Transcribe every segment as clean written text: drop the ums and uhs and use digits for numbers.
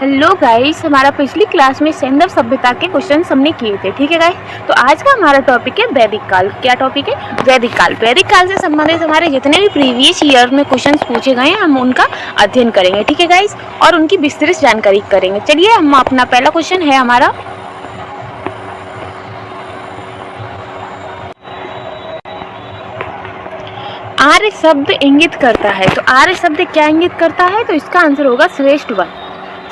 Hello guys, हमारा पिछली class में सैंधव सभ्यता के क्वेश्चन हमने किए थे। ठीक है गाइस, तो आज का हमारा टॉपिक है वैदिक काल। क्या टॉपिक है? वैदिक काल। वैदिक काल से संबंधित हमारे जितने भी प्रीवियस ईयर में क्वेश्चन पूछे गए हैं हम उनका अध्ययन करेंगे। ठीक है गाइस, और उनकी विस्तृत जानकारी करेंगे। चलिए, हम अपना पहला क्वेश्चन है हमारा, आर्य शब्द इंगित करता है। तो आर्य शब्द क्या इंगित करता है? तो इसका आंसर होगा श्रेष्ठ वंश।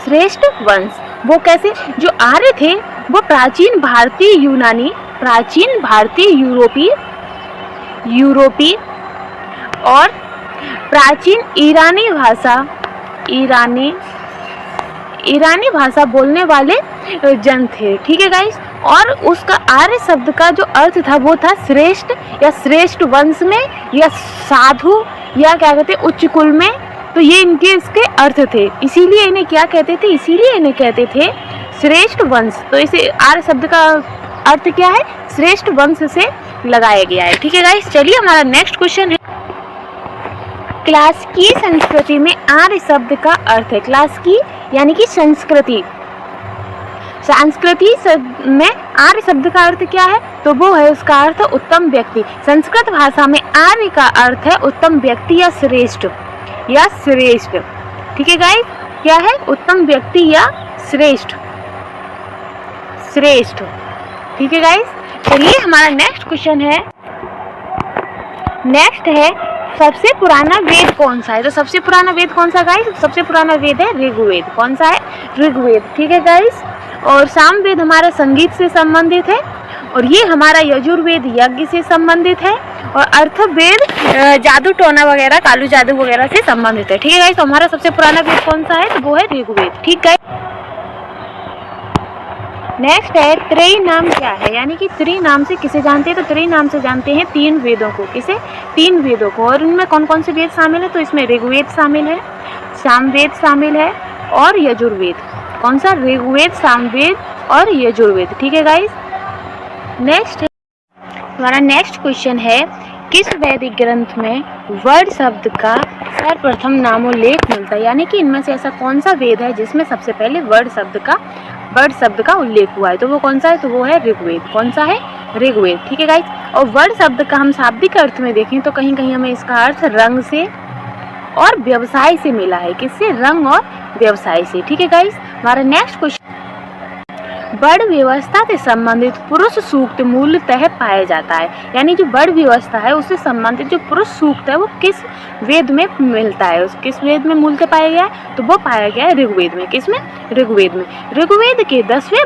श्रेष्ठ वंश वो कैसे? जो आर्य थे वो प्राचीन भारतीय यूनानी, प्राचीन भारतीय यूरोपीय और प्राचीन ईरानी भाषा बोलने वाले जन थे। ठीक है गाइस, और उसका आर्य शब्द का जो अर्थ था वो था श्रेष्ठ या श्रेष्ठ वंश में या साधु या क्या कहते हैं उच्च कुल में। तो ये इनके इसके अर्थ थे, इसीलिए इन्हें क्या कहते थे? इसीलिए इन्हें कहते थे श्रेष्ठ वंश। तो इसे आर्य शब्द का अर्थ क्या है? श्रेष्ठ वंश से लगाया गया है। ठीक है गाइस, चलिए हमारा नेक्स्ट क्वेश्चन है, क्लासिकी संस्कृति में आर्य शब्द का अर्थ है। क्लासिकी यानी कि संस्कृति में आर्य शब्द का अर्थ क्या है? तो वो है, उसका अर्थ उत्तम व्यक्ति। संस्कृत भाषा में आर्य का अर्थ है उत्तम व्यक्ति या श्रेष्ठ ठीक है गाइस, क्या है? उत्तम व्यक्ति या श्रेष्ठ। ठीक है गाइस, चलिए हमारा नेक्स्ट क्वेश्चन है, नेक्स्ट है सबसे पुराना वेद कौन सा है? तो सबसे पुराना वेद कौन सा गाइस? सबसे पुराना वेद है ऋग्वेद। कौन सा है? ऋग्वेद। ठीक है गाइस, और सामवेद हमारा संगीत से संबंधित है, और ये हमारा यजुर्वेद यज्ञ से संबंधित है, और अर्थवेद जादू टोना वगैरह, कालू जादू वगैरह से संबंधित है। ठीक है गाइस, तो हमारा सबसे पुराना वेद कौन सा है? तो वो है ऋग्वेद। ठीक है, नेक्स्ट है त्रयी नाम क्या है? यानी कि त्रयी नाम से किसे जानते हैं? तो त्रयी नाम से जानते हैं तीन वेदों को। किसे? तीन वेदों को। और उनमें कौन कौन से वेद शामिल है? तो इसमें ऋग्वेद शामिल है, सामवेद शामिल है और यजुर्वेद। कौन सा? ऋग्वेद, सामवेद और यजुर्वेद। ठीक है गाइस, नेक्स्ट है हमारा नेक्स्ट क्वेश्चन है, किस वैदिक ग्रंथ में वर्ड शब्द का सर्वप्रथम नामोल्लेख मिलता है? यानी कि इनमें से ऐसा कौन सा वेद है जिसमें सबसे पहले वर्ड शब्द का उल्लेख हुआ है? तो वो कौन सा है? तो वो है ऋग्वेद। कौन सा है? ऋग्वेद। ठीक है गाइस, और वर्ड शब्द का हम शाब्दिक अर्थ में देखें तो कहीं कहीं हमें इसका अर्थ रंग से और व्यवसाय से मिला है। किससे? रंग और व्यवसाय से। ठीक है गाइस, हमारा नेक्स्ट क्वेश्चन, वर्ण व्यवस्था से संबंधित पुरुष सूक्त मूलतः पाया जाता है। यानी जो वर्ण व्यवस्था है उससे संबंधित जो पुरुष सूक्त है वो किस वेद में मिलता है? उस किस वेद में मूलतः पाया गया है? तो वो पाया गया है ऋग्वेद में। किसमें? ऋग्वेद में। ऋग्वेद के 10वें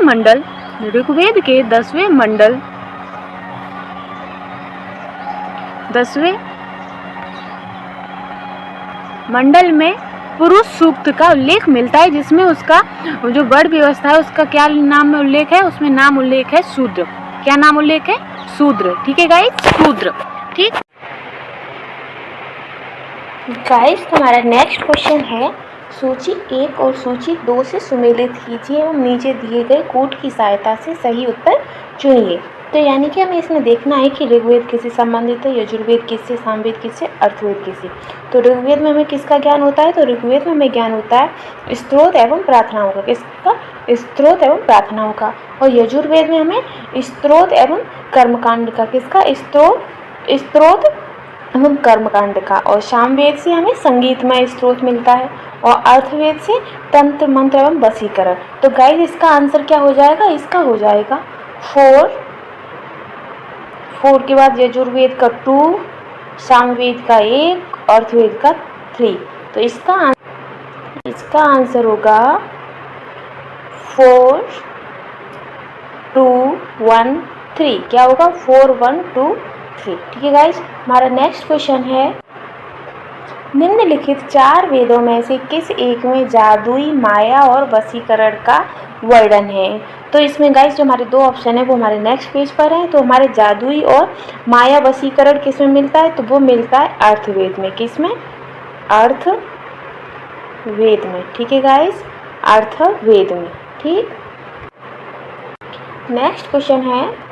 मंडल में पुरुष सूक्त का उल्लेख मिलता है, जिसमें उसका जो वर्ण व्यवस्था है उसका क्या नाम में उल्लेख है? उसमें नाम उल्लेख है शूद्र। क्या नाम उल्लेख है? शूद्र। ठीक है गाइस, शूद्र। ठीक गाइस, हमारा नेक्स्ट क्वेश्चन है, सूची 1 और सूची 2 से सुमेलित कीजिए एवं नीचे दिए गए कोड की सहायता से सही उत्तर चुनिए। तो यानी कि हमें इसमें देखना है कि ऋग्वेद किससे संबंधित है, यजुर्वेद किससे, सामवेद किससे, अर्थवेद किससे। तो ऋग्वेद में हमें किसका ज्ञान होता है? तो ऋग्वेद में हमें ज्ञान होता है स्तोत्र एवं प्रार्थनाओं का। किसका? स्तोत्र एवं प्रार्थनाओं का। और यजुर्वेद में हमें स्तोत्र एवं कर्मकांड का। किसका? स्तोत्र एवं कर्मकांड का। और सामवेद से हमें संगीतमय स्तोत्र मिलता है, और अर्थवेद से तंत्र मंत्र एवं वशीकरण। तो गाइस, इसका आंसर क्या हो जाएगा? इसका हो जाएगा 4 के बाद यजुर्वेद का 2, सामवेद का 1, अर्थवेद का 3। तो इसका आंसर होगा 4 2 1 3। क्या होगा? 4 1 2 3। ठीक है गाइस, हमारा नेक्स्ट क्वेश्चन है, निम्नलिखित 4 वेदों में से किस एक में जादुई, माया और वशीकरण का वर्णन है? तो इसमें गाइस जो हमारे 2 ऑप्शन है वो हमारे नेक्स्ट पेज पर है। तो हमारे जादुई और माया वशीकरण किस में मिलता है? तो वो मिलता है अर्थवेद में। किस में? अर्थवेद में। ठीक है गाइस, अर्थवेद में। ठीक, नेक्स्ट क्वेश्चन है,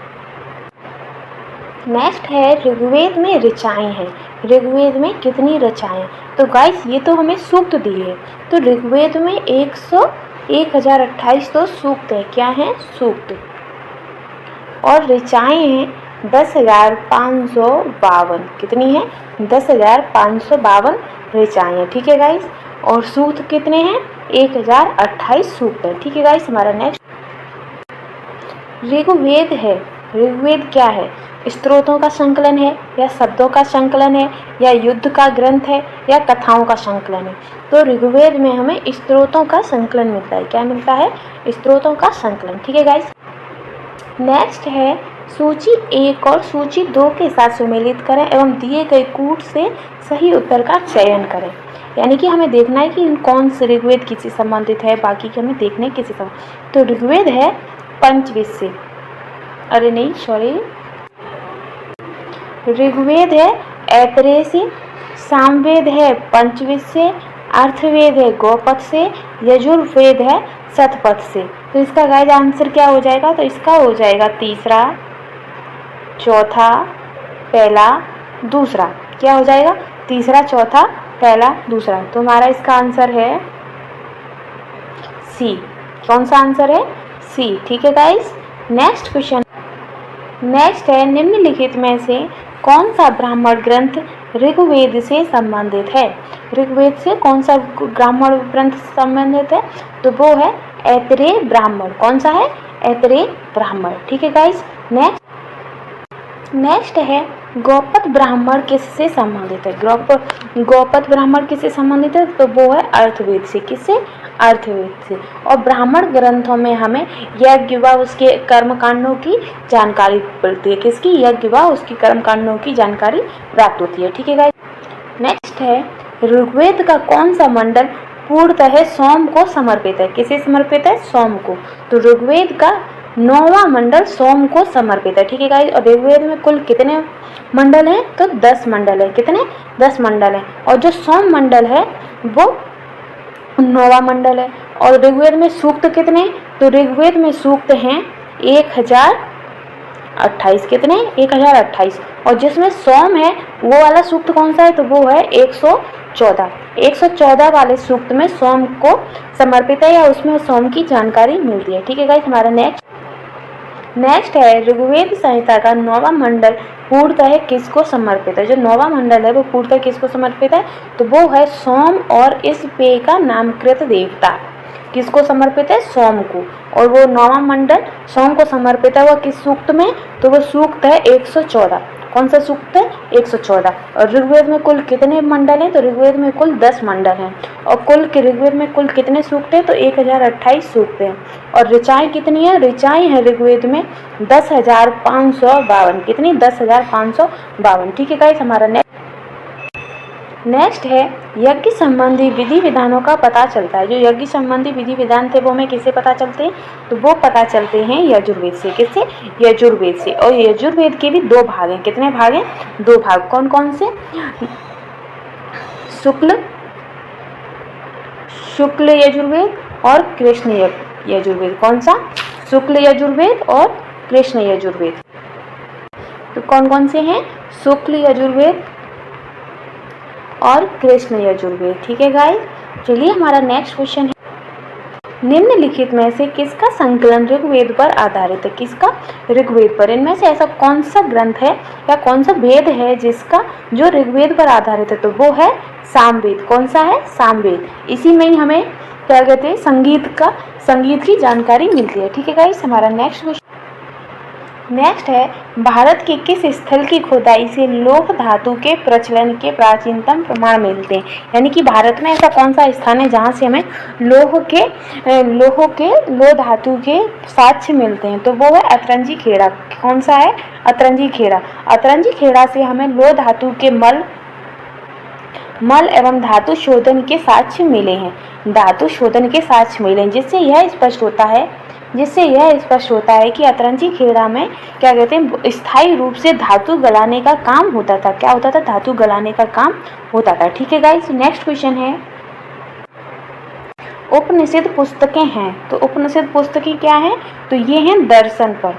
नेक्स्ट है ऋग्वेद में ऋचाएँ हैं। ऋग्वेद में कितनी ऋचाएँ? तो गाइस ये तो हमें सूक्त दी है। तो ऋग्वेद में 1028 तो सूक्त है, क्या है, सूक्त। और ऋचाएँ हैं 10,552, कितनी है, 10,552 ऋचाएँ हैं, ठीक है गाइस। और सूक्त कितने हैं, 1028 सूक्त है, ठीक है गाइस। हमारा नेक्स्ट ऋग्वेद है। ऋग्वेद क्या है, स्तोत्रों का संकलन है, या शब्दों का संकलन है, या युद्ध का ग्रंथ है, या कथाओं का संकलन है। तो ऋग्वेद में हमें स्तोत्रों का संकलन मिलता है, क्या मिलता है, स्तोत्रों का संकलन, ठीक है गाइस। नेक्स्ट है सूची 1 और सूची 2 के साथ सुमेलित करें एवं दिए गए कूट से सही उत्तर का चयन करें। यानी कि हमें देखना है कि कौन से ऋग्वेद किससे संबंधित है, बाकी के हमें देखने किससे संबंधित। तो ऋग्वेद है पंचविंशे, अरे नहीं सॉरी, ऋग्वेद है ऐतरेय, सामवेद है पंचविंशे, अर्थवेद है गौपथ से, यजुर्वेद है शतपथ से। तो इसका गाइस आंसर क्या हो जाएगा, तो इसका हो जाएगा तीसरा, चौथा, पहला, दूसरा। क्या हो जाएगा, तीसरा, चौथा, पहला, दूसरा। तो हमारा इसका आंसर है सी। कौन सा आंसर है, सी, ठीक है गाइस। नेक्स्ट क्वेश्चन, नेक्स्ट है निम्नलिखित में से कौन सा ब्राह्मण ग्रंथ ऋग्वेद से संबंधित है। ऋग्वेद से कौन सा ब्राह्मण ग्रंथ संबंधित है, तो वो है ऐतरेय ब्राह्मण। कौन सा है, ऐतरेय ब्राह्मण, ठीक है गाइस। नेक्स्ट है गौपथ ब्राह्मण किससे संबंधित है। गौपथ ब्राह्मण किससे संबंधित है, तो वो है अर्थवेद से। किससे, अर्थवेद से। और ब्राह्मण ग्रंथों में हमें यज्ञ व उसके कर्मकांडों की जानकारी मिलती है। किसकी, यज्ञ व उसकी कर्मकांडों की जानकारी प्राप्त होती है, ठीक है गाइस। नेक्स्ट है ऋग्वेद का कौन सा मंडल पूर्णतः सोम को समर्पित है। किसे समर्पित है, सोम को। तो ऋग्वेद का 9वां मंडल सोम को समर्पित है, ठीक है गाइस। और ऋग्वेद में कुल कितने मंडल हैं, तो 10 मंडल है। कितने, 10 मंडल हैं। और जो सोम मंडल है वो 9वां मंडल है। और ऋग्वेद में सूक्त कितने, तो ऋग्वेद में सूक्त हैं 1028। कितने, 1028। और जिसमें सोम है वो वाला सूक्त कौन सा है, तो वो है 114। 114 वाले सूक्त में सोम को समर्पित है, या उसमें सोम की जानकारी मिलती है, ठीक है गाइस। हमारा नेक्स्ट है ऋग्वेद संहिता का 9वां मंडल पूर्णतः किसको समर्पित है। जो 9वां मंडल है वो पूर्णतः किसको समर्पित है, तो वो है सोम और इस पेय का नामकृत देवता। किसको समर्पित है, सोम को। और वो 9वां मंडल सोम को समर्पित है, वो किस सूक्त में, तो वो सूक्त है 114। कौन सा सूक्त है, 114। और ऋग्वेद में कुल कितने मंडल हैं, तो ऋग्वेद में कुल 10 मंडल हैं। और कुल के ऋग्वेद में कुल कितने सूक्त हैं, तो 1028 सूक्त हैं। और ऋचाएँ कितनी है, ऋचाएँ हैं ऋग्वेद में 10,552। कितनी, 10,552, ठीक है गाइस। हमारा नेक्स्ट है यज्ञ संबंधी विधि विधानों का पता चलता है। जो यज्ञ संबंधी विधि विधान थे वो हमें किससे पता चलते हैं, तो वो पता चलते हैं यजुर्वेद से। किससे, यजुर्वेद से। और यजुर्वेद के भी 2 भाग हैं। कितने भाग हैं, 2 भाग। कौन कौन से, शुक्ल यजुर्वेद और कृष्ण यजुर्वेद। कौन सा, शुक्ल यजुर्वेद और कृष्ण यजुर्वेद। तो कौन कौन से हैं, शुक्ल यजुर्वेद और कृष्ण यजुर्वेद, ठीक है गाइस। चलिए हमारा नेक्स्ट क्वेश्चन है निम्नलिखित में से किसका संकलन ऋग्वेद पर आधारित है। किसका, ऋग्वेद पर। इनमें से ऐसा कौन सा ग्रंथ है या कौन सा वेद है जिसका जो ऋग्वेद पर आधारित है, तो वो है सामवेद। कौन सा है, सामवेद। इसी में ही हमें क्या कहते हैं, संगीत की जानकारी मिलती है, ठीक है गाइस। हमारा नेक्स्ट है भारत के किस स्थल की खुदाई से लौह धातु के प्रचलन के प्राचीनतम प्रमाण मिलते हैं। यानी कि भारत में ऐसा कौन सा स्थान है जहाँ से हमें लौह धातु के साक्ष्य मिलते हैं, तो वो है अतरंजी खेड़ा। कौन सा है, अतरंजी खेड़ा। अतरंजी खेड़ा से हमें लौह धातु के मल एवं धातु शोधन के साक्ष्य मिले हैं। धातु शोधन के साक्ष्य मिले हैं, जिससे यह स्पष्ट होता है कि अतरंजी खेड़ा में क्या कहते हैं, स्थायी रूप से धातु गलाने का काम होता था। क्या होता था, धातु गलाने का काम होता था, ठीक है गाइस। नेक्स्ट क्वेश्चन है उपनिषद पुस्तकें हैं, तो उपनिषद पुस्तकें क्या हैं, तो ये हैं दर्शन पर।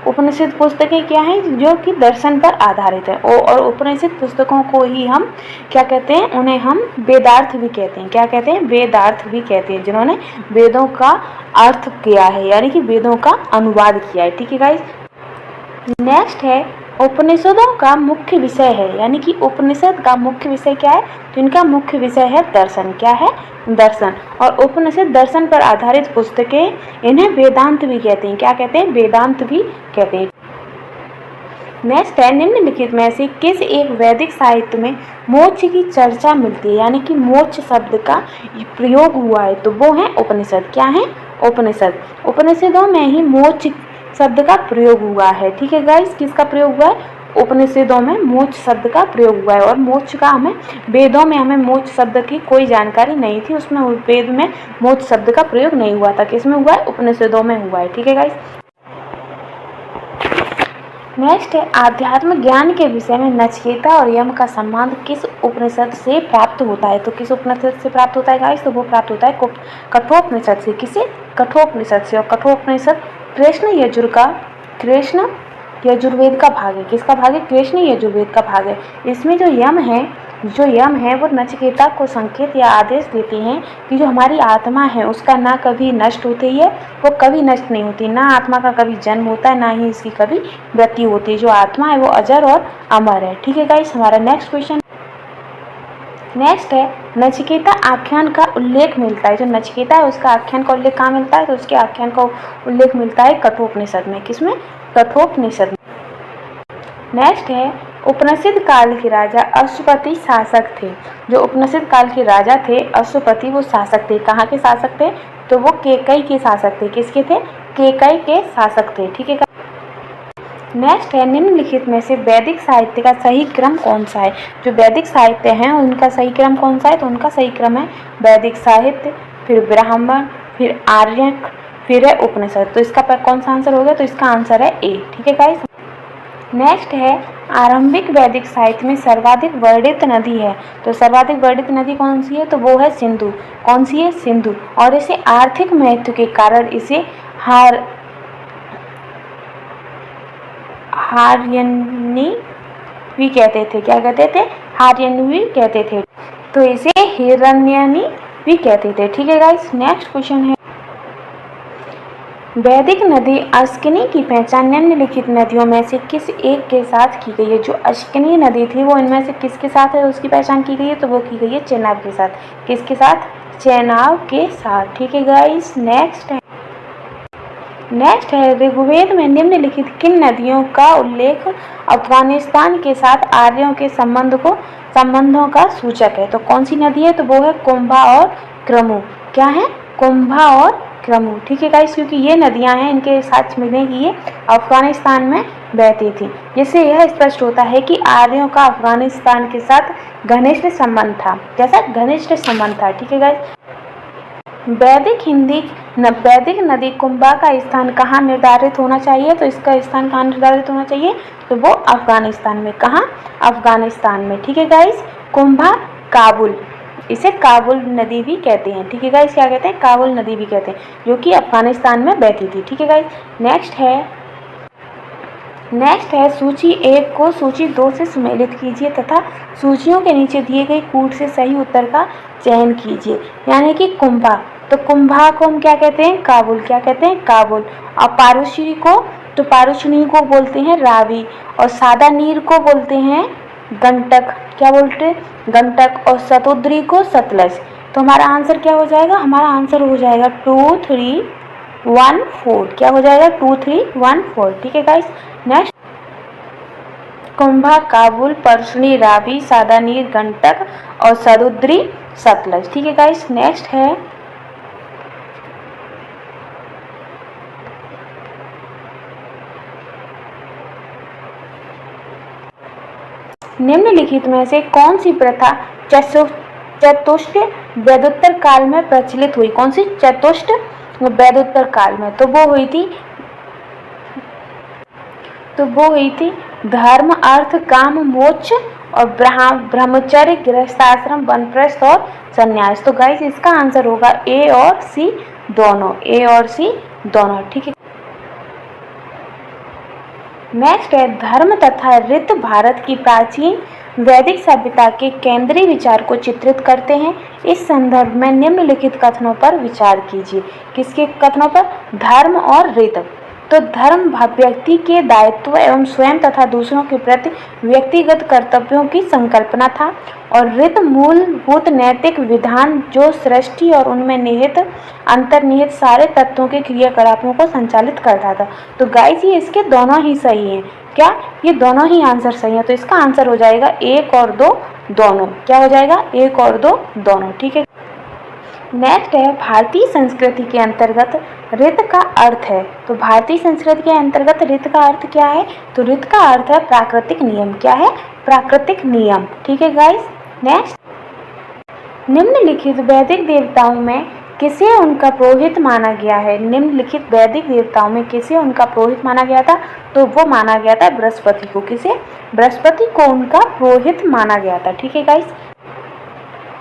उपनिषद पुस्तकें क्या हैं, जो कि दर्शन पर आधारित है। और उपनिषद पुस्तकों को ही हम क्या कहते हैं, उन्हें हम वेदार्थ भी कहते हैं। क्या कहते हैं, वेदार्थ भी कहते हैं, जिन्होंने वेदों का अर्थ किया है, यानी कि वेदों का अनुवाद किया है। ठीक है गाइस। नेक्स्ट है उपनिषदों का मुख्य विषय है, यानी कि उपनिषद का मुख्य विषय क्या है, तो इनका मुख्य विषय है दर्शन। क्या है, दर्शन। और उपनिषद दर्शन पर आधारित पुस्तकें, इन्हें वेदांत भी कहते हैं। क्या कहते हैं, वेदांत भी कहते हैं। नेक्स्ट है निम्नलिखित में से किस एक वैदिक साहित्य में मोक्ष की चर्चा मिलती है, यानी कि मोक्ष शब्द का प्रयोग हुआ है, तो वो है उपनिषद। क्या है, उपनिषद। उपनिषदों में ही मोक्ष शब्द का प्रयोग हुआ है। ठीक है गाइस, किसका प्रयोग हुआ है, उपनिषदों में मोक्ष शब्द का प्रयोग हुआ है। और मोक्ष का हमें वेदों में हमें मोक्ष शब्द की कोई जानकारी नहीं थी, उसमें वेद में मोक्ष शब्द का प्रयोग नहीं हुआ था। किसमें हुआ है, उपनिषदों में हुआ है। ठीक है गाइस। नेक्स्ट है आध्यात्म ज्ञान के विषय में नचिकेता और यम का संबंध किस उपनिषद से प्राप्त होता है, तो किस उपनिषद से प्राप्त होता है गाइस, तो वो प्राप्त होता है कठोपनिषद से। किसे, कठोपनिषद से। और कठोपनिषद कृष्ण यजुर्वेद का भाग है। किसका भाग है, कृष्ण यजुर्वेद का भाग है। इसमें जो यम है वो नचिकेता को संकेत या आदेश देते हैं कि जो हमारी आत्मा है उसका ना कभी नष्ट होती है, वो कभी नष्ट नहीं होती, ना आत्मा का कभी जन्म होता है, ना ही इसकी कभी मृत्यु होती है। जो आत्मा है वो अजर और अमर है। ठीक है गाइस। हमारा नेक्स्ट क्वेश्चन नेक्स्ट है नचिकेता आख्यान का उल्लेख मिलता है। जो नचिकेता है उसका आख्यान का उल्लेख कहाँ मिलता है, तो उसके आख्यान का उल्लेख मिलता है कठोपनिषद में। किसमें, कठोपनिषद में। नेक्स्ट है उपनिषद काल के राजा अश्वपति शासक थे। जो उपनिषद काल के राजा थे अश्वपति, वो शासक थे। कहाँ के शासक थे, तो वो केकई के शासक थे। किसके थे, केकई के शासक थे। ठीक है। नेक्स्ट है निम्नलिखित में से वैदिक साहित्य का सही क्रम कौन सा है। जो वैदिक साहित्य हैं उनका सही क्रम कौन सा है, तो उनका सही क्रम है वैदिक साहित्य, फिर ब्राह्मण, फिर आर्यक, फिर है उपनिषद। तो इसका कौन सा आंसर होगा, तो इसका आंसर है ए। ठीक है गाइस। नेक्स्ट है आरंभिक वैदिक साहित्य में सर्वाधिक वर्णित नदी है। तो सर्वाधिक वर्णित नदी कौन सी है, तो वो है सिंधु। कौन सी है, सिंधु। और इसे आर्थिक महत्व के कारण इसे हार्यनी भी कहते थे। क्या कहते थे, हार्यनी भी कहते थे। तो इसे हिरण्यनी भी कहते थे। ठीक है गाइस। नेक्स्ट क्वेश्चन है वैदिक नदी अस्किनी की पहचान निम्नलिखित नदियों में से किस एक के साथ की गई है। जो अस्किनी नदी थी वो इनमें से किसके साथ है, उसकी पहचान की गई है, तो वो की गई है चेनाब के साथ। किसके साथ, चेनाब के साथ। ठीक है गाइस। नेक्स्ट है ऋग्वेद में निम्नलिखित किन नदियों का उल्लेख अफगानिस्तान के साथ आर्यों के संबंधों का सूचक है। तो कौन सी नदी है, तो वो है कुंभा और क्रमु। क्या है, कुंभा और क्रमु। ठीक है गाइस। क्योंकि ये नदियां हैं, इनके साथ मिलने की ये अफगानिस्तान में बहती थी, जिससे यह स्पष्ट होता है कि आर्यों का अफगानिस्तान के साथ घनिष्ठ संबंध था। कैसा, घनिष्ठ संबंध था। ठीक है गाइस। वैदिक नदी कुंभा का स्थान कहाँ निर्धारित होना चाहिए, तो इसका स्थान कहाँ निर्धारित होना चाहिए, तो वो अफगानिस्तान में। कहाँ, अफगानिस्तान में। ठीक है गाइस। कुंभा काबुल, इसे काबुल नदी भी कहते हैं। ठीक है गाइस। क्या कहते हैं, काबुल नदी भी कहते हैं, जो कि अफगानिस्तान में बहती थी। ठीक है गाइस। नेक्स्ट है सूची 1 को सूची 2 से सम्मिलित कीजिए तथा सूचियों के नीचे दिए गए कूट से सही उत्तर का चयन कीजिए। यानी कि कुंभा, तो कुंभा को हम क्या कहते हैं, काबुल। क्या कहते हैं, काबुल। और पारुशनी को, तो पारुशनी को बोलते हैं रावी। और सादा नीर को बोलते हैं गंडक। क्या बोलते हैं, गंडक। और शतुद्री को सतलज। तो हमारा आंसर क्या हो जाएगा, हमारा आंसर हो जाएगा 2, 3, 1, 4। क्या हो जाएगा, 2, 3, 1, 4। ठीक है गाइस। नेक्स्ट कुंभा, काबुल, परसुनी, रावी, सादा नीर, गंडक और सरुद्री, सतलज। ठीक है गाइस। नेक्स्ट है निम्नलिखित में से कौन सी प्रथा चतुष्ट वैदोत्तर काल में प्रचलित हुई। कौन सी, चतुष्ट वैदोत्तर काल में, तो वो हुई थी धर्म, अर्थ, काम, मोक्ष और ब्रह्मचर्य, गृहस्थाश्रम, वनप्रस्थ और संन्यास। तो गाइस इसका आंसर होगा ए और सी दोनों। ए और सी दोनों। ठीक है। नेक्स्ट है धर्म तथा रीत भारत की प्राचीन वैदिक सभ्यता के केंद्रीय विचार को चित्रित करते हैं। इस संदर्भ में निम्नलिखित कथनों पर विचार कीजिए। किसके कथनों पर? धर्म और रीत। तो धर्म व्यक्ति के दायित्व एवं स्वयं तथा दूसरों के प्रति व्यक्तिगत कर्तव्यों की संकल्पना था, और रीत मूलभूत नैतिक विधान जो सृष्टि और उनमें निहित अंतर्निहित सारे तत्वों के क्रियाकलापों को संचालित करता था। तो गाइस ये इसके दोनों ही सही हैं। क्या? ये दोनों ही आंसर सही है। तो इसका आंसर हो जाएगा 1 और 2 दोनों। क्या हो जाएगा? 1 और 2 दोनों। ठीक है। नेक्स्ट है भारतीय संस्कृति के अंतर्गत रीत का अर्थ है। तो भारतीय संस्कृति के अंतर्गत रीत का अर्थ क्या है? तो रीत का अर्थ है प्राकृतिक नियम। क्या है? प्राकृतिक नियम। ठीक है गाइस। नेक्स्ट, निम्नलिखित वैदिक देवताओं में किसे उनका पुरोहित माना गया है? निम्नलिखित वैदिक देवताओं में किसे उनका पुरोहित माना गया था? तो वो माना गया था बृहस्पति को। किसे? बृहस्पति को उनका पुरोहित माना गया था। ठीक है गाइस।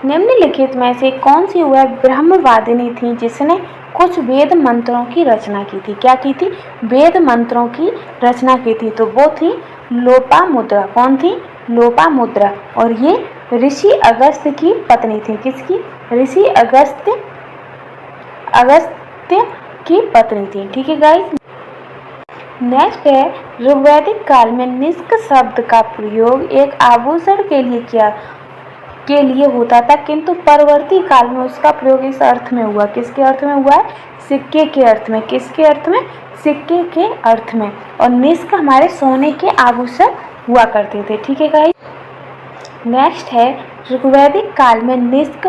निम्नलिखित में से कौन सी वह ब्रह्मवादिनी थी जिसने कुछ वेद मंत्रों की रचना की थी? क्या की थी? वेद मंत्रों की रचना की थी। तो वो थी लोपामुद्रा। कौन थी? लोपामुद्रा। और ये ऋषि अगस्त्य की पत्नी थी। किसकी? ऋषि अगस्त्य की पत्नी थी। ठीक है गाइस। नेक्स्ट है ऋग्वैदिक काल में निष्क शब्द का प्रयोग एक आभूषण के लिए होता था, किंतु परवर्ती काल में उसका प्रयोग इस अर्थ में हुआ। किसके अर्थ में हुआ है? सिक्के के अर्थ में। किसके अर्थ में? सिक्के के अर्थ में। और निष्क हमारे सोने के आभूषण हुआ करते थे। ठीक है गाइस। नेक्स्ट है ऋग्वैदिक काल में निष्क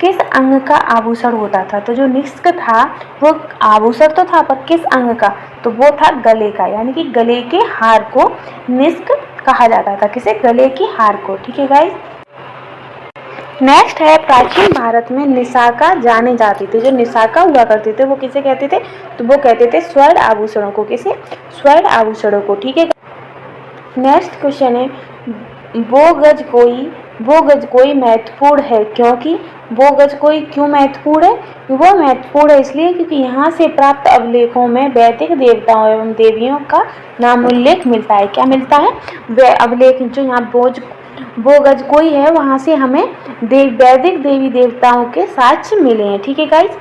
किस अंग का आभूषण होता था? तो जो निष्क था वो आभूषण तो था, पर किस अंग का? तो वो था गले का, यानी कि गले के हार को निष्क कहा जाता था। किसे? गले के हार को। ठीक है गाइस। नेक्स्ट है प्राचीन भारत में निशाका जाने जाते थे। जो निशाका हुआ करते थे वो किसे कहते थे? तो वो कहते थे स्वर्ण आभूषणों को। किसे? स्वर्ण आभूषणों को। ठीक है। नेक्स्ट क्वेश्चन है वो गज कोई महत्वपूर्ण है क्योंकि? वो गज कोई क्यों महत्वपूर्ण है? वो महत्वपूर्ण है इसलिए क्योंकि यहाँ से प्राप्त अभिलेखों में वैदिक देवताओं एवं देवियों का नाम उल्लेख मिलता है। क्या मिलता है? वे अभिलेख जो यहाँ वो गज कोई है वहाँ से हमें वैदिक देवी देवताओं के साक्ष्य मिले हैं। ठीक है गाइस।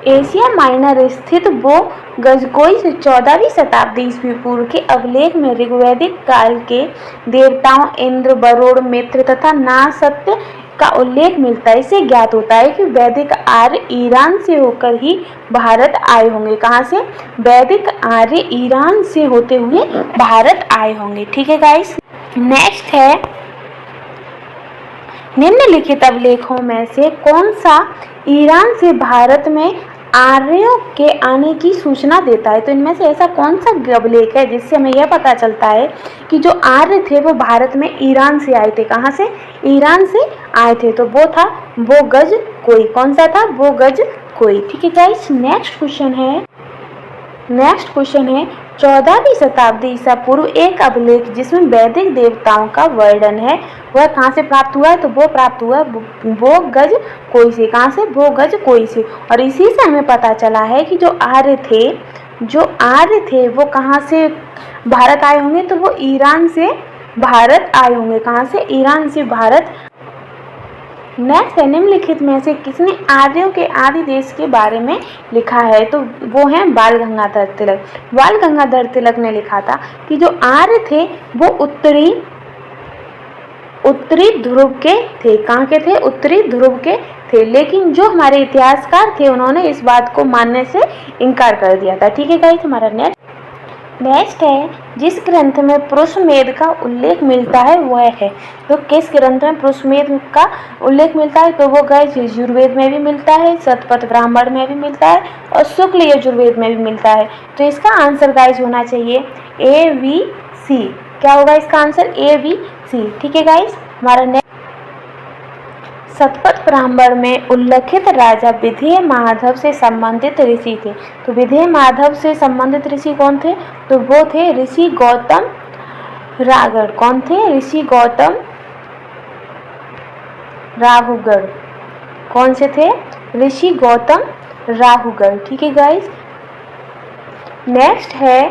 एशिया माइनर स्थित वो गजकोई से 14वीं शताब्दी ईस्वी पूर्व के अभिलेख में ऋग्वैदिक काल के देवताओं इंद्र, वरुण, मित्र तथा नासत्य का उल्लेख मिलता है। इससे ज्ञात होता है कि वैदिक आर्य ईरान से होकर ही भारत आए होंगे। कहाँ से? वैदिक आर्य ईरान से होते हुए भारत आए होंगे। ठीक है गाइस। नेक्स्ट है निम्नलिखित अभिलेखों में से कौन सा ईरान से भारत में आर्यों के आने की सूचना देता है? तो इनमें से ऐसा कौन सा अभिलेख है जिससे हमें यह पता चलता है कि जो आर्य थे वो भारत में ईरान से आए थे? कहाँ से? ईरान से आए थे। तो वो था वो गज कोई। कौन सा था? वो गज कोई। ठीक है गाइस। नेक्स्ट क्वेश्चन है 14वीं शताब्दी ईसा पूर्व एक अभिलेख जिसमें वैदिक देवताओं का वर्णन है वह कहाँ से प्राप्त हुआ है? तो वो प्राप्त हुआ वो गज कोई से। कहाँ से? वो गज कोई से। और इसी से हमें पता चला है कि जो आर्य थे वो कहाँ से भारत आए होंगे? तो वो ईरान से भारत आए होंगे। कहाँ से? ईरान से भारत। नेक्स्ट है निम्नलिखित में से किसने आर्यों के आदि देश के बारे में लिखा है? तो वो है बाल गंगाधर तिलक। बाल गंगाधर तिलक ने लिखा था कि जो आर्य थे वो उत्तरी ध्रुव के थे। कहाँ के थे? उत्तरी ध्रुव के थे। लेकिन जो हमारे इतिहासकार थे उन्होंने इस बात को मानने से इनकार कर दिया था। ठीक है गाइस। हमारा नेक्स्ट है जिस ग्रंथ में पुरुषमेध का उल्लेख मिलता है वह है। तो किस ग्रंथ में पुरुषमेध का उल्लेख मिलता है? तो वो गाइस यजुर्वेद में भी मिलता है, शतपथ ब्राह्मण में भी मिलता है और शुक्ल यजुर्वेद में भी मिलता है। तो इसका आंसर गाइस होना चाहिए ABC। क्या होगा इसका आंसर? ABC। ठीक है गाइस। हमारा शतपथ ब्राह्मण में उल्लेखित राजा विधेय माधव से संबंधित ऋषि थे। तो विधेय माधव से संबंधित ऋषि कौन थे? तो वो थे ऋषि गौतम राहुगढ़। कौन थे? ऋषि गौतम राहुगढ़। कौन से थे? ऋषि गौतम राहुगढ़। ठीक है गाइस। नेक्स्ट है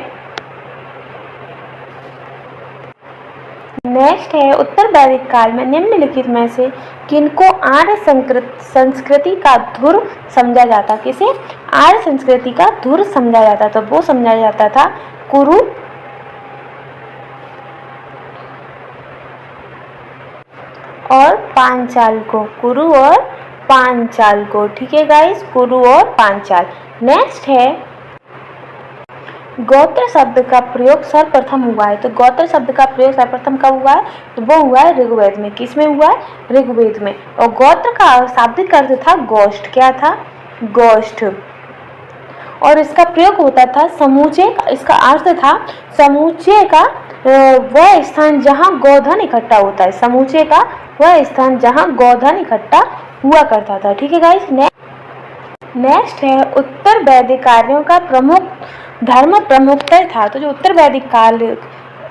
नेक्स्ट है उत्तर वैदिक काल में निम्नलिखित में से किनको आर्य संस्कृति का धुर समझा जाता। किसे आर्य संस्कृति का धुर समझा जाता, तो वो समझा जाता था कुरु और पांचाल को, कुरु और पांचाल को। ठीक है गाइस, कुरु और पांचाल। नेक्स्ट है गोत्र शब्द का प्रयोग सर्वप्रथम हुआ है, तो गोत्र शब्द का प्रयोग सर्वप्रथम कब हुआ है, तो वो हुआ है ऋग्वेद में। किसमें हुआ है, ऋग्वेद में। और गोत्र का शाब्दिक अर्थ था गोष्ठ। क्या था, गोष्ठ। और इसका प्रयोग होता था समूचे, इसका अर्थ था समूचे का वह स्थान जहाँ गोधन इकट्ठा होता है, समूचे का वह स्थान जहाँ गोधन इकट्ठा हुआ करता था। ठीक है गाइस। नेक्स्ट है उत्तर वैदिक कार्यों का प्रमुख धर्म प्रमुखतः था, तो जो उत्तर वैदिक काल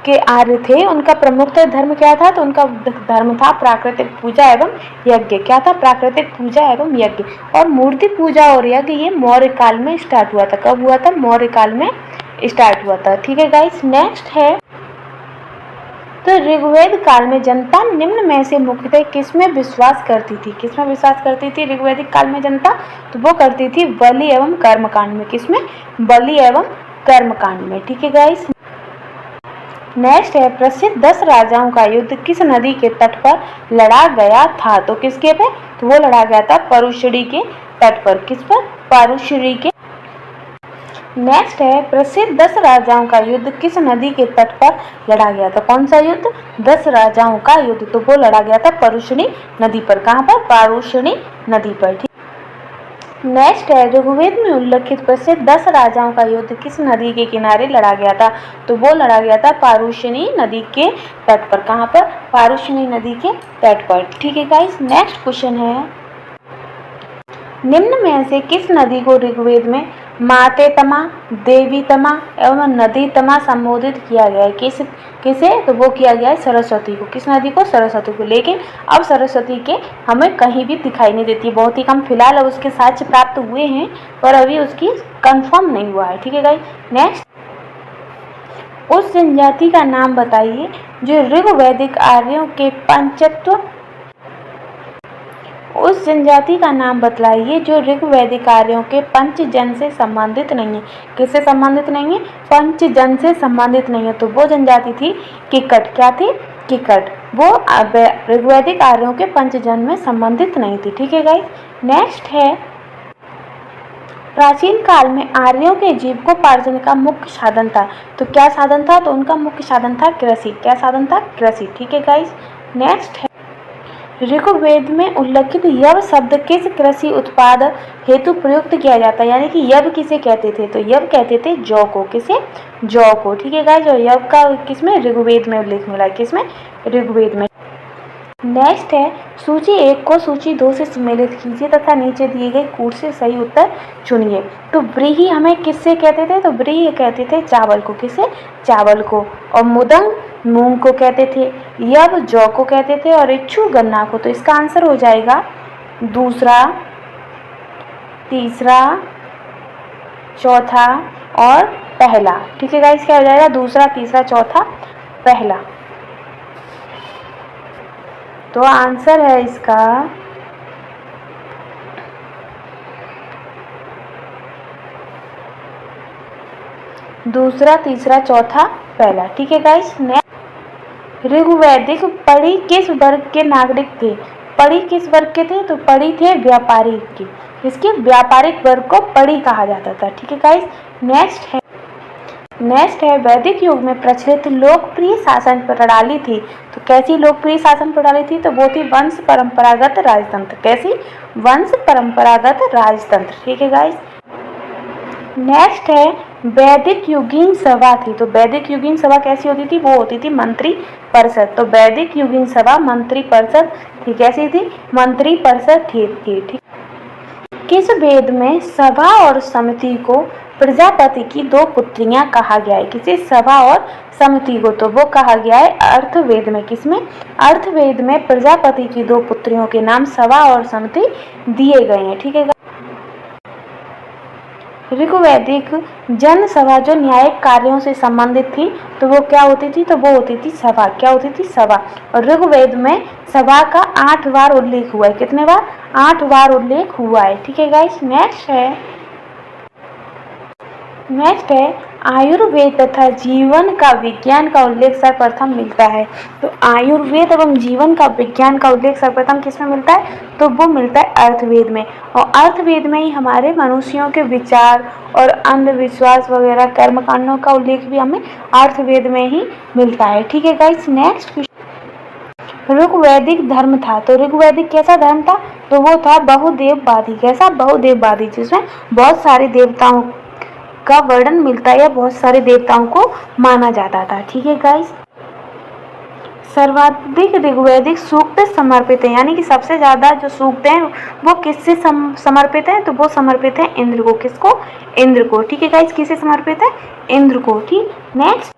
के आर्य थे उनका प्रमुखतः धर्म क्या था, तो उनका धर्म था प्राकृतिक पूजा एवं यज्ञ। क्या था, प्राकृतिक पूजा एवं यज्ञ। और मूर्ति पूजा और यज्ञ ये मौर्य काल में स्टार्ट हुआ था। कब हुआ था, मौर्य काल में स्टार्ट हुआ था। ठीक है गाइस। नेक्स्ट है तो ऋग्वेद काल में जनता निम्न में से मुख्यतः किसमें विश्वास करती थी, किसमें विश्वास करती थी ऋग्वैदिक काल में जनता, तो वो करती थी बलि एवं कर्मकांड में। किसमें, बलि एवं कर्मकांड में। ठीक है गाइस। नेक्स्ट है प्रसिद्ध 10 राजाओं का युद्ध किस नदी के तट पर लड़ा गया था, तो किसके पे, तो वो लड़ा गया था परुशरी के तट पर। किस पर, परुशरी के। नेक्स्ट है प्रसिद्ध 10 राजाओं का युद्ध किस नदी के तट पर लड़ा गया था। कौन सा युद्ध, 10 राजाओं का युद्ध, तो वो लड़ा गया था परुशनी नदी पर। कहाँ पर, परुशनी नदी पर। ठीक। नेक्स्ट है ऋग्वेद में उल्लेखित प्रसिद्ध 10 राजाओं का युद्ध किस नदी के किनारे लड़ा गया था, तो वो लड़ा गया था पारुशनी नदी के तट पर। कहाँ पर, पारुशनी नदी के तट पर। ठीक है गाइस। नेक्स्ट क्वेश्चन है निम्न में से किस नदी को ऋग्वेद में मातेतमा, देवीतमा एवं नदीतमा संबोधित किया गया है। किसे, तो वो किया गया है सरस्वती को। किस नदी को, सरस्वती को। लेकिन अब सरस्वती के हमें कहीं भी दिखाई नहीं देती, बहुत ही कम। फिलहाल अब उसके साक्ष्य प्राप्त हुए हैं पर अभी उसकी कंफर्म नहीं हुआ है। ठीक है गाइस। नेक्स्ट उस जनजाति का नाम बताइए जो ऋग्वैदिक आर्यों के पंचत्व, उस जनजाति का नाम बतलाइए जो ऋग्वैदिक आर्यों के पंचजन से संबंधित नहीं है। किससे संबंधित नहीं है, पंचजन से संबंधित नहीं है। तो वो जनजाति थी किक्कट। क्या थी, किक्कट। वो ऋग्वैदिक आर्यों के पंचजन में संबंधित नहीं थी। ठीक है गाइस। नेक्स्ट है प्राचीन काल में आर्यों के जीविकोपार्जन का मुख्य साधन था, तो क्या साधन था, तो उनका मुख्य साधन था कृषि। क्या साधन था, कृषि। ठीक है गाइस। नेक्स्ट है ऋग्वेद में उल्लेखित यव शब्द किस कृषि उत्पाद हेतु प्रयुक्त किया जाता है, यानी कि यव किसे कहते थे, तो यव कहते थे जौ को। किसे, जौ को। ठीक है गाइस। और यव का किसमें, ऋग्वेद में उल्लेख मिला है। किसमें, ऋग्वेद में। नेक्स्ट है सूची 1 को सूची 2 से सम्मिलित कीजिए तथा नीचे दिए गए कूट से सही उत्तर चुनिए। तो व्रीहि हमें किससे कहते थे, तो व्रीहि कहते थे चावल को। किसे, चावल को। और मुदंग मूंग को कहते थे, यव जौ को कहते थे और इच्छु गन्ना को। तो इसका आंसर हो जाएगा दूसरा, तीसरा, चौथा और पहला। ठीक है गाइस। क्या हो जाएगा, दूसरा, तीसरा, चौथा, पहला। तो आंसर है इसका दूसरा, तीसरा, चौथा, पहला। ठीक है गाइस। ऋग्वैदिक पढ़ी किस वर्ग के नागरिक थे, पढ़ी किस वर्ग के थे, तो पढ़ी थे व्यापारी के। इसके व्यापारिक वर्ग को पढ़ी कहा जाता था। ठीक है गाइस। नेक्स्ट है वैदिक युग में प्रचलित लोकप्रिय शासन प्रणाली थी, तो कैसी लोकप्रिय शासन प्रणाली थी, तो वो थी वंश परंपरागत राजतंत्र। कैसी, वंश परंपरागत राजतंत्र। ठीक है गाइस। नेक्स्ट है वैदिक युगीन सभा थी, तो वैदिक युगीन सभा कैसी होती थी, वो होती थी मंत्री परिषद। तो वैदिक युगीन सभा मंत्री परिषद थी। कैसी थी, मंत्री परिषद थी। ठीक। किस वेद में सभा और समिति को प्रजापति की 2 पुत्रियां कहा गया है, किसी सभा और समिति को, तो वो कहा गया है अर्थवेद में। किसमें, अर्थवेद में प्रजापति की 2 पुत्रियों के नाम सभा और समिति दिए गए हैं। ठीक है। ऋग्वैदिक जनसभा जो न्यायिक कार्यों से संबंधित थी तो वो क्या होती थी, तो वो होती थी सभा। क्या होती थी, सभा। और ऋग्वेद में सभा का 8 बार उल्लेख हुआ है। कितने बार, 8 बार उल्लेख हुआ है। ठीक है गाइस, नेक्स्ट है आयुर्वेद तथा जीवन का विज्ञान का उल्लेख सर्वप्रथम मिलता है। तो आयुर्वेद एवं जीवन का विज्ञान का उल्लेख सर्वप्रथम किसमें मिलता है, तो वो मिलता है अर्थवेद में। और अर्थवेद में ही हमारे मनुष्यों के विचार और अंधविश्वास वगैरह कर्मकांडों का उल्लेख भी हमें अर्थवेद में ही मिलता है। ठीक है गाइस, नेक्स्ट ऋग्वैदिक धर्म था। तो ऋग्वैदिक कैसा धर्म था, तो वो था बहुदेववादी। कैसा, बहुदेववादी, जिसमें बहुत सारे देवताओं का वर्णन मिलता है या बहुत सारे देवताओं को माना जाता था। ठीक है गाइस, सर्वाधिक ऋग्वैदिक सूक्त समर्पित है, यानी कि सबसे ज्यादा जो सूक्त हैं वो किससे समर्पित है, तो वो समर्पित है इंद्र को। किसको, इंद्र को। ठीक है गाइस, किसे समर्पित है, इंद्र को। ठीक, नेक्स्ट,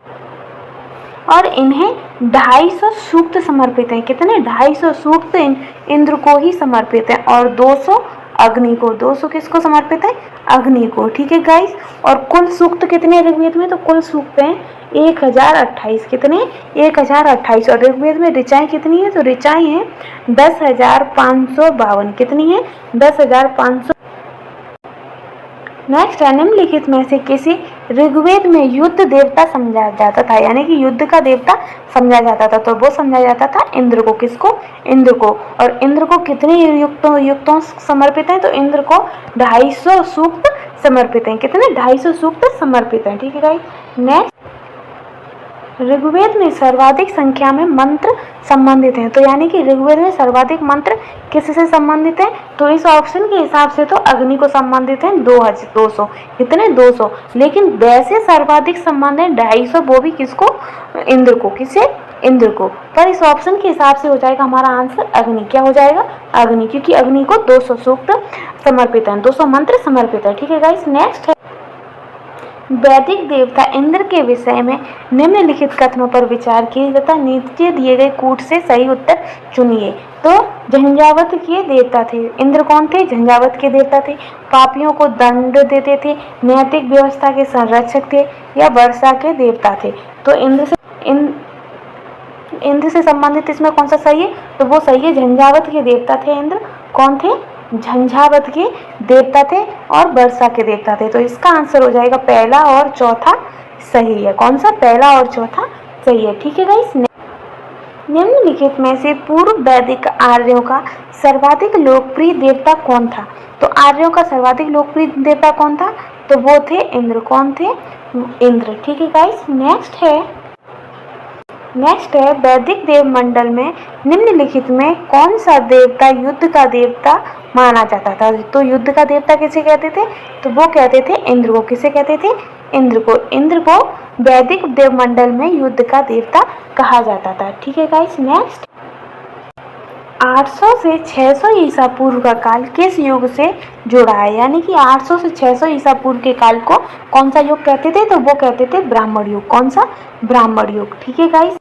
और इन्हें 250 सूक्त समर्पित हैं। कितने, 250 सूक्त इंद्र को ही समर्पित है। और 200 अग्नि को। 200 किसको समर्पित है, अग्नि को। ठीक है गाइस, और कुल सूक्त कितने ऋग्वेद में, तो कुल सूक्त हैं 1028। कितने, 1028। और ऋग्वेद में ऋचाएं कितनी है, तो ऋचाएं हैं 10,552। कितनी है, 10,500। नेक्स्ट है, निम्नलिखित में से किसी ऋग्वेद में युद्ध देवता समझा जाता था, यानी कि युद्ध का देवता समझा जाता था, तो वो समझा जाता था इंद्र को। किसको, इंद्र को। और इंद्र को कितने युक्तों समर्पित हैं, तो इंद्र को 250 सूक्त समर्पित हैं। कितने, 250 सूक्त समर्पित हैं। ठीक है गाइस, नेक्स्ट, ऋग्वेद में सर्वाधिक संख्या में मंत्र संबंधित हैं। तो यानी कि ऋग्वेद में सर्वाधिक मंत्र किससे संबंधित हैं, तो इस ऑप्शन के हिसाब से तो अग्नि को संबंधित हैं 200। कितने, 200। लेकिन वैसे सर्वाधिक संबंध है 250, वो भी किसको, इंद्र को। किसे, इंद्र को। पर इस ऑप्शन के हिसाब से हो जाएगा हमारा आंसर अग्नि। क्या हो जाएगा, अग्नि, क्योंकि अग्नि को 200 सूक्त समर्पित है, 200 मंत्र समर्पित है। ठीक है गाइस, नेक्स्ट है, वैदिक देवता इंद्र के विषय में निम्नलिखित कथनों पर विचार कीजिए तथा नीचे दिए गए कूट से सही उत्तर चुनिए। तो झंझावत के देवता थे। इंद्र कौन थे, झंझावत के देवता थे। पापियों को दंड देते थे, नैतिक व्यवस्था के संरक्षक थे, या वर्षा के देवता थे। तो इंद्र से संबंधित इसमें कौन सा सही है, तो वो सही है, झंझावत के देवता थे इंद्र। कौन थे, झंझावत के देवता थे और वर्षा के देवता थे। तो इसका आंसर हो जाएगा पहला और चौथा सही है। कौन सा, पहला और चौथा सही है। ठीक है गाइस, निम्नलिखित में से पूर्व वैदिक आर्यों का सर्वाधिक लोकप्रिय देवता कौन था। तो आर्यों का सर्वाधिक लोकप्रिय देवता कौन था, तो वो थे इंद्र। कौन थे, इंद्र। ठीक है गाइस, नेक्स्ट है वैदिक देव मंडल में निम्नलिखित में कौन सा देवता युद्ध का देवता माना जाता था। तो युद्ध का देवता किसे कहते थे, तो वो कहते थे इंद्र को। किसे कहते थे, इंद्र को। इंद्र को वैदिक देव मंडल में युद्ध का देवता कहा जाता था। ठीक है गाइस, नेक्स्ट, 800 से 600 ईसा पूर्व का काल किस युग से जुड़ा है, यानी कि 800 से 600 ईसा पूर्व के काल को कौन सा युग कहते थे, तो वो कहते थे ब्राह्मण युग। कौन सा, ब्राह्मण युग। ठीक है गाइस,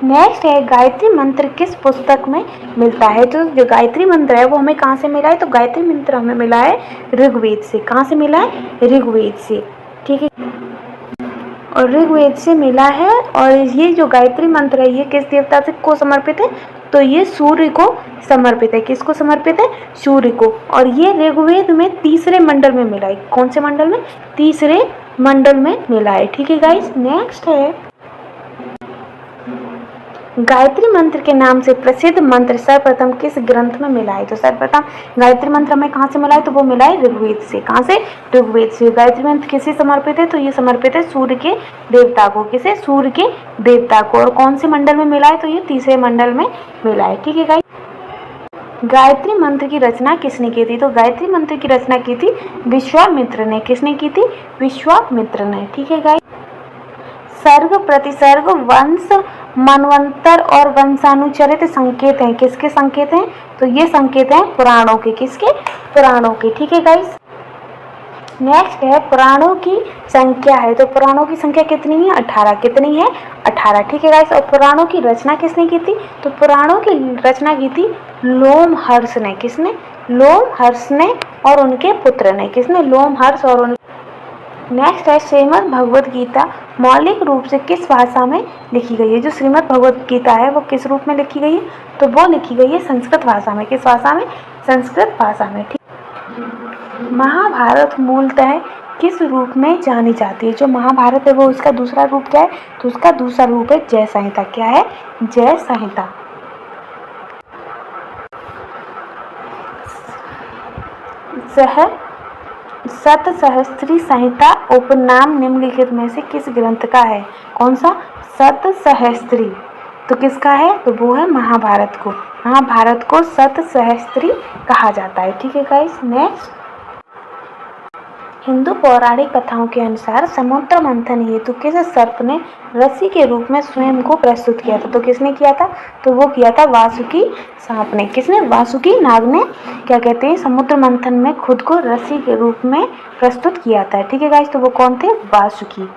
नेक्स्ट है गायत्री मंत्र किस पुस्तक में मिलता है। तो जो गायत्री मंत्र है वो हमें कहाँ से मिला है, तो गायत्री मंत्र हमें मिला है ऋग्वेद से। कहाँ से मिला है, ऋग्वेद से। ठीक है, और ऋग्वेद से मिला है। और ये जो गायत्री मंत्र है ये किस देवता से को समर्पित है, तो ये सूर्य को समर्पित है। किसको समर्पित है, सूर्य को। और ये ऋग्वेद में तीसरे मंडल में मिला है। कौन से मंडल में, तीसरे मंडल में मिला है। ठीक है गाइस, नेक्स्ट है गायत्री मंत्र के नाम से प्रसिद्ध मंत्र सर्वप्रथम किस ग्रंथ में मिला है। तो सर्वप्रथम गायत्री मंत्र हमें कहाँ से मिला है, तो वो मिला है ऋग्वेद से। कहाँ से, ऋग्वेद से। गायत्री मंत्र किसे समर्पित है, तो ये समर्पित है सूर्य के देवता को। किसे, सूर्य के देवता को। और कौन से मंडल में मिला है, तो ये तीसरे मंडल में मिला है। ठीक है गाइस, गायत्री मंत्र की रचना किसने की थी, तो गायत्री मंत्र की रचना की थी विश्वामित्र ने। किसने की थी, विश्वामित्र ने। ठीक है गाइस, सर्ग, प्रतिसर्ग, वंश, मनवंतर और वंशानुचरित संकेत हैं। किसके संकेत हैं, तो ये संकेत हैं पुराणों के। किसके, पुराणों के। ठीक है गाइस, नेक्स्ट है पुराणों की संख्या है, तो पुराणों की संख्या कितनी है? 18। कितनी है? 18। ठीक है गाइस। और पुराणों की रचना किसने की थी? तो पुराणों की रचना की थी लोमहर्ष ने। किसने? लोमहर्ष ने और उनके पुत्र ने। किसने? लोमहर्ष और उनके। नेक्स्ट है श्रीमद् भगवद गीता मौलिक रूप से किस भाषा में लिखी गई है? जो श्रीमद् भगवद गीता है वो किस रूप में लिखी गई है? तो वो लिखी गई है संस्कृत भाषा में। किस भाषा में? संस्कृत भाषा में। ठीक। महाभारत मूलतः किस रूप में जानी जाती है? जो महाभारत है वो इसका दूसरा रूप क्या है? तो उसका दूसरा रूप है जय संहिता। क्या है? जय संहिता। सतसहस्त्री संहिता उपनाम निम्नलिखित में से किस ग्रंथ का है? कौन सा? सतसहस्त्री। तो किसका है? तो वो है महाभारत को। महाभारत को सतसहस्त्री कहा जाता है। ठीक है गाइस। नेक्स्ट, हिंदू पौराणिक कथाओं के अनुसार समुद्र मंथन हेतु किस सर्प ने रस्सी के रूप में स्वयं को प्रस्तुत किया था? तो किसने किया था? तो वो किया था वासुकी सांप ने। किसने? वासुकी नाग ने क्या कहते हैं समुद्र मंथन में खुद को रस्सी के रूप में प्रस्तुत किया था। ठीक है गाइस। तो वो कौन थे? वासुकी।